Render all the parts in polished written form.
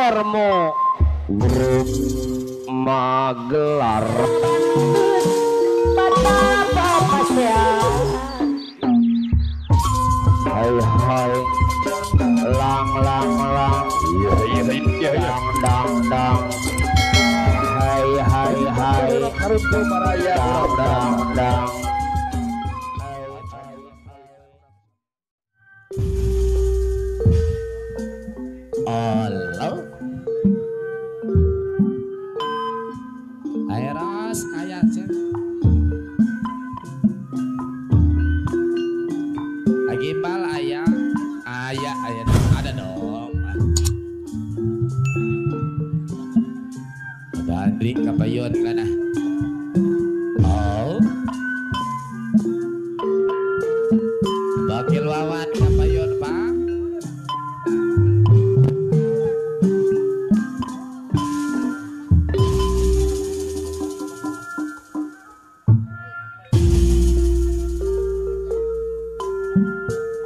Darmo Grup Magelar. Hai hai lang lang lang dang dang dang hai hai hai dang dang dang. Halo. Ayo Ros, ayah cek. Gimbal ayah, ayah ada dong. Ada Andri kapayon kana. Oh. Bakil Wawan kapayon Pak.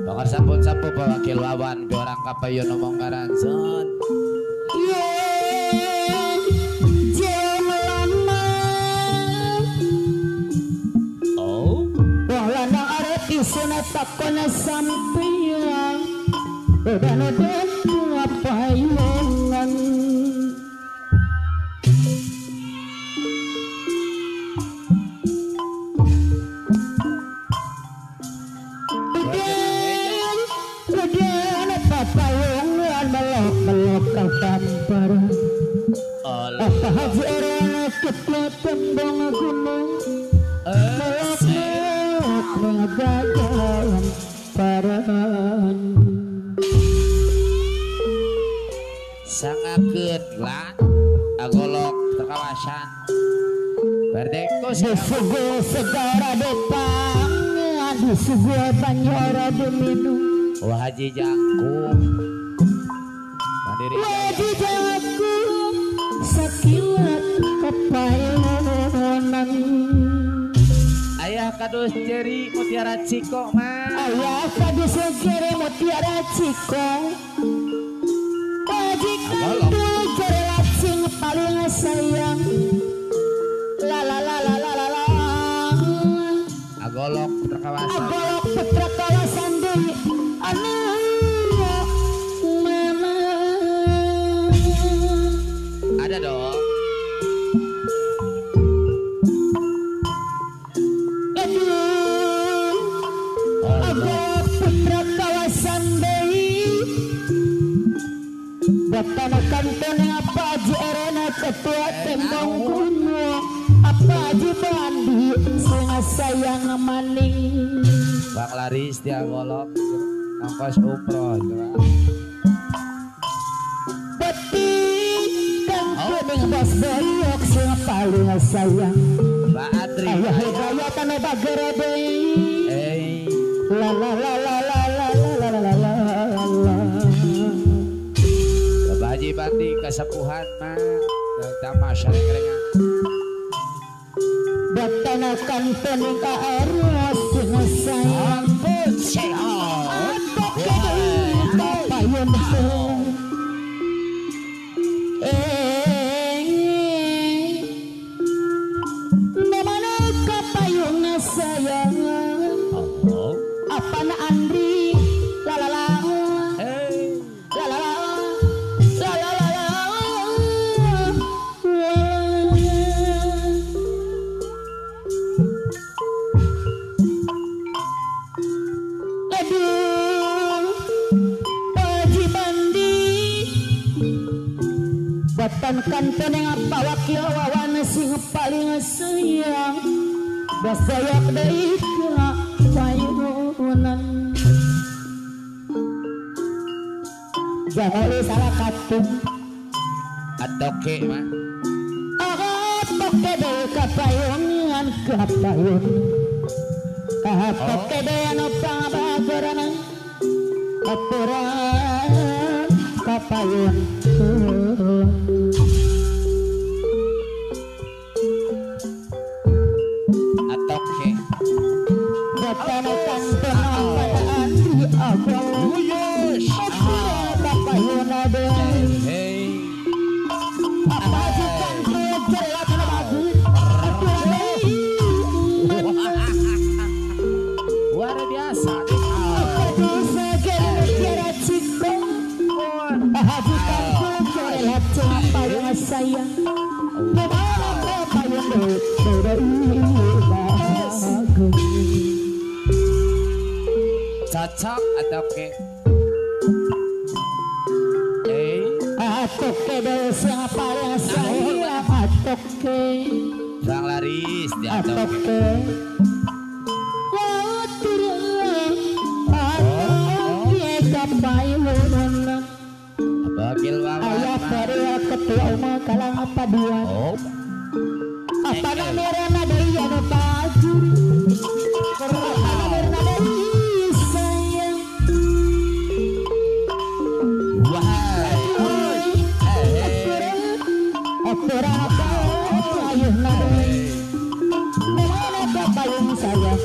Bakar sampun-sampun Wakil Wawan orang kapayon ngomong karanson. Oh, wala na arati sunat ako na sampiyan udan-udan kapayungan papayungan melok-melok kau tampar apa haji orang ketla tembong gunung melok-melok mengagalan paran sangakeun lah agolok terkawasan berdeko disugu segara depang disugu banjara diminum wah haji jangkung mandiri haji jangkung sakilat kapayunan ayah kadus jeri mutiara ciko mah ayah kadus jeri mutiara ciko wajik itu jeri lacing paling sayang la la la la la la la agolok putra kawasan agolok putra kawasan deui anak mana ada dong agolok putra kawasan deui batana kanton apa aji erena ketua tembong gunung apa aji bandi senga sayang maning Bang Laris dia golok nongkos umroh coba beti kang kuning bos boyok sing paling sayang Mbak Adri ayah hidayah tanah bagara deui la la la la la la la la la la Bapak Haji Bandi kesepuhan mah tamas reng-rengan batana kanton ka eros sing sayang ampun sehat payun namana kapayun sayang apa na Andri la la la la la la la la la la aduh Haji Bandi batan kanton yang apa Wakil Wawan sing paling sayang basayak deui ka payunan jangan salah katung adoke mah toke deui ka payungan kapayun toke deui anu pangabagorana aturan kapayun adoke batana kanton apa Andri abang Uyush kapayun deui majikan kukelat apa yang sayang kemana apa yang cocok atau ke atok ke siapa yang sayang atok ke Bang Laris atok ke Bakil ayah dari ketua umum kalang apa dia apa namanya dari yang baju namanya dari sayang wahai apa ayah nari mana apa yang sayang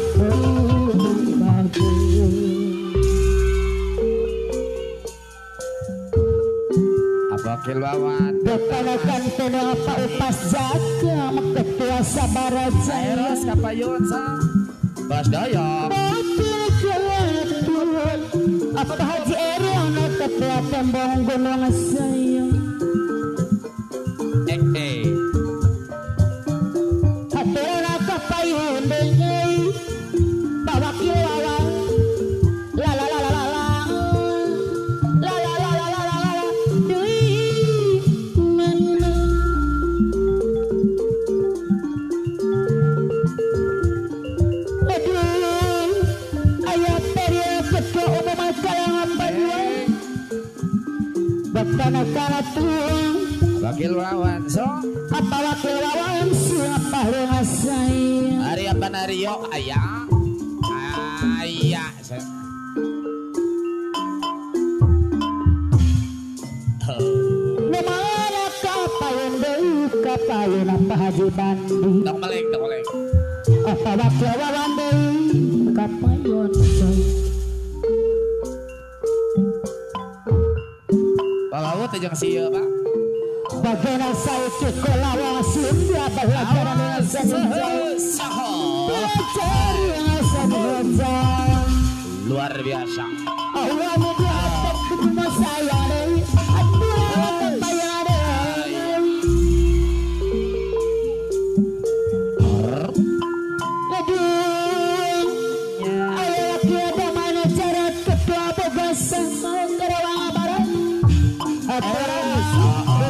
Bakil wawan Dekanakan kenapa upas jaga ketua sabar aja Eros kapayun sa Bas Dayak Bakil ketua apa Haji Erong ketua tembong gunung sayang hatiran kapayun dengan bawa kilawan la la la la la la la la la la la la la ayah periode ketua umum kalangan Bandung Bekana-kana tuang Bakil wawan so apa wakil lawan siapa dengan saya Hari apa nario ayah Ayah Memangnya kapayun deui kapayun apa Haji Bandi Dok melek apa wakil lawan deui kapayun Bawa tejang siya pak bagaimana saya kekolawan Sunda belajar dengan senja belajar dengan senja luar biasa Allah menjawab cuma saya deui aduh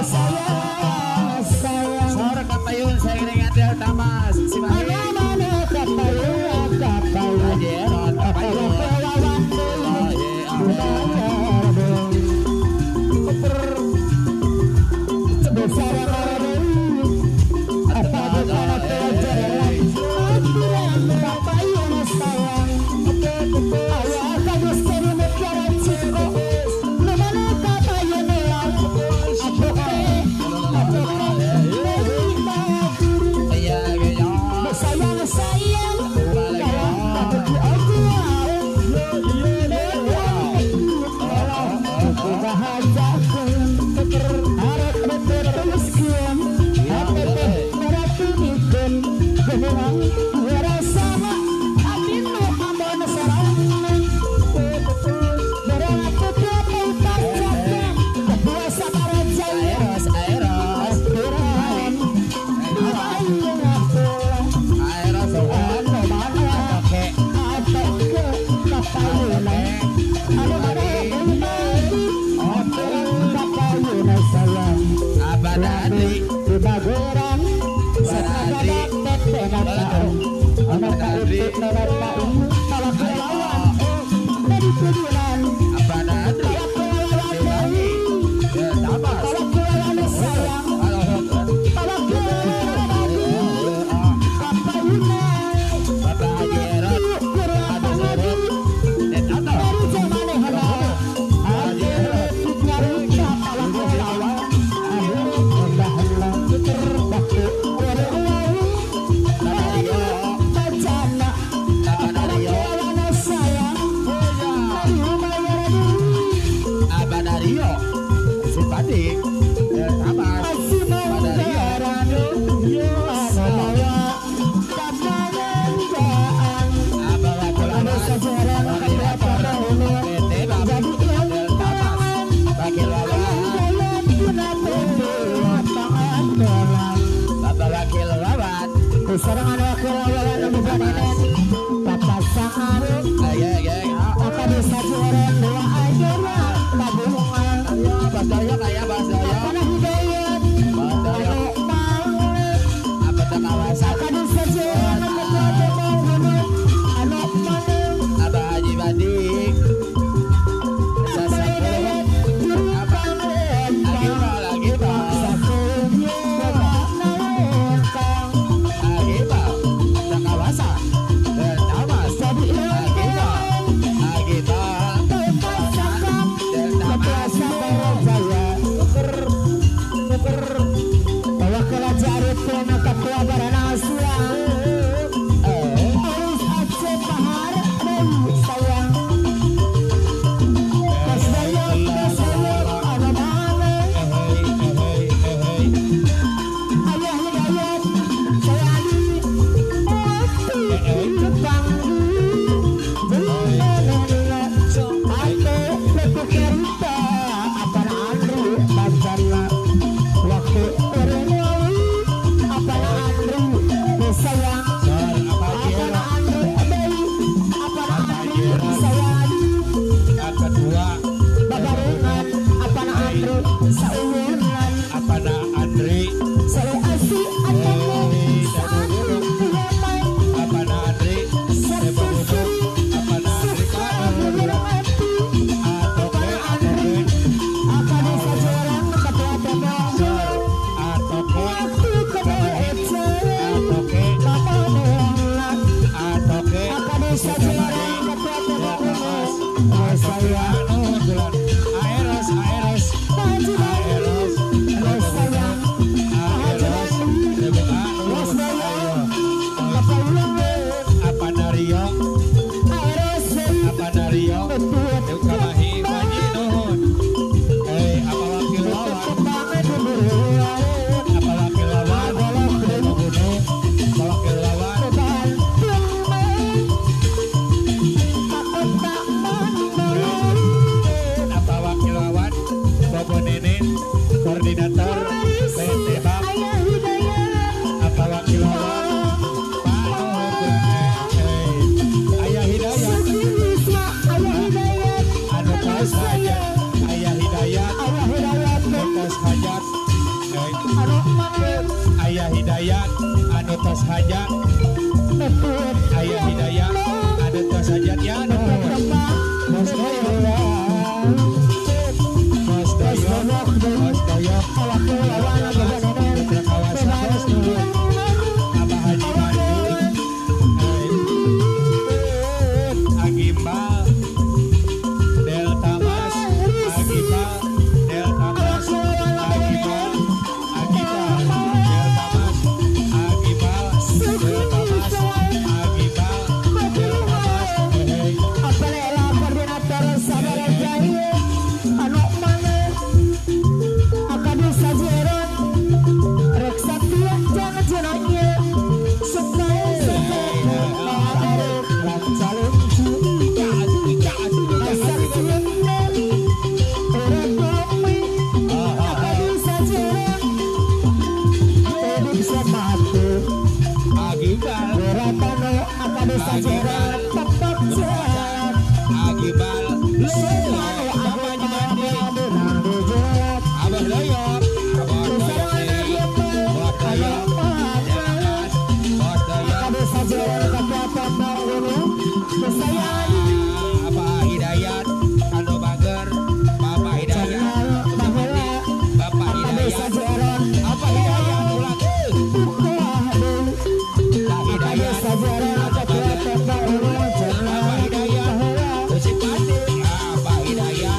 kapayun Sore kapayun saya ingin ngadil tamas si Mahi Ajeron kapayun Serangan wakil lawan bukan ini papasangan akan disajuran dua ajaran tabungan Basdaya kayak Basdaya. karena hidayat Basdaya. anu maulid Apa tak kawasan? akan disajuran kepada maulid anu maulid Abah Haji Badik. apa hidayat jurukan Lagi Pak, lagi Pak. sakunya naikkan Lagi Pak. Tak kawasan. Dan Tamas. jadi Lagi Pak. Lagi Pak. papasangan Dan ketua Tamas. Sabarajaya bahwa kelajari pena ketua Baranasya harus Aceh Bahar dan sayang Kasdayang ada mana ayah hidayat saya adi Apa nak Andri? Apa nak Andri? Apa nak Andri Pak? Koordinator PT BAM apa wakil lawan Ayah Hidayat anu tos hajat Ayah Hidayat tos hajat Ayah Hidayat anu tos hajat Ayah Hidayat anu tos hajat ya Mas Doyo Putra Kawasan Abah Haji Badik Agimbal Delta Mas Agimbal Delta Mas Agimbal Delta Mas Agimbal Delta Mas Agimbal Delta Mas koordinator Sabarajaya anu mana akan disajiran rek satya jangan jenanya supaya calon dasar siang orang bumi akan disajiran bisa mati Agimbal beratano akan disajiran tepat jalan Agimbal Abah Haji Badik Abah Abah Doyo Abah Doyo Bos Doyo Bos Doyo Bapak Hidayat anu bager Bapak Hidayat Bapak Hidayat apa Hidayat ulang Kak Hidayat Bapak Hidayat Usip Pati Bapak Hidayat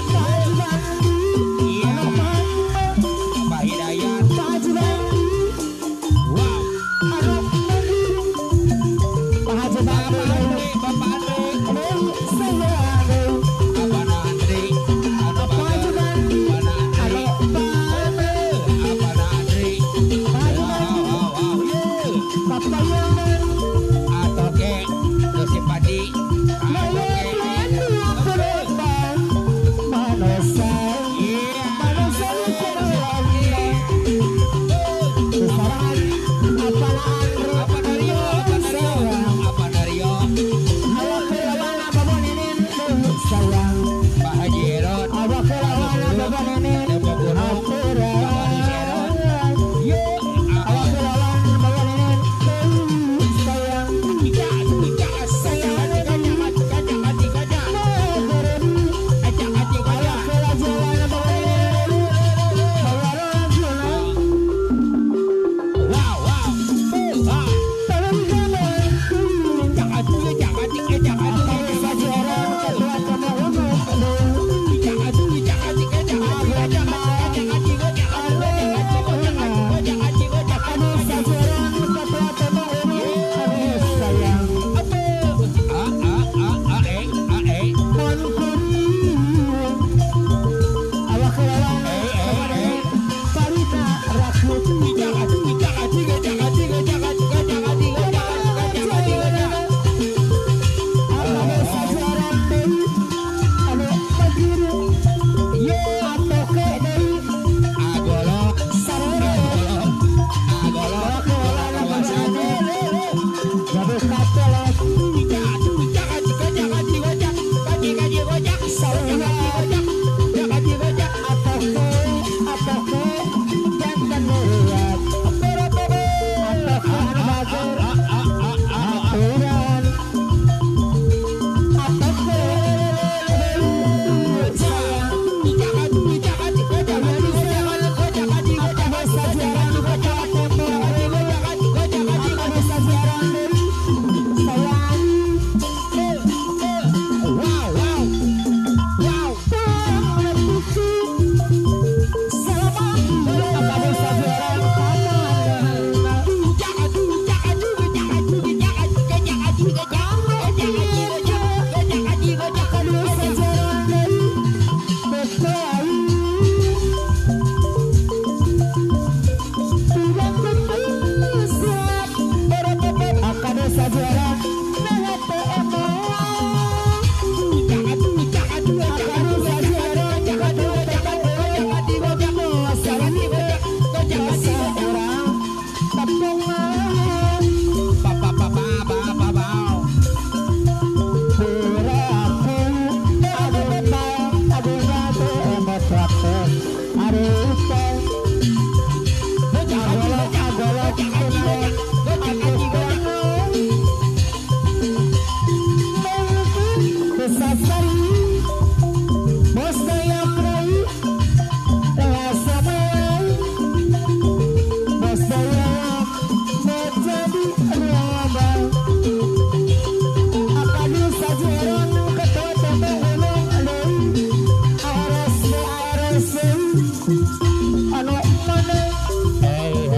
anu mana Hei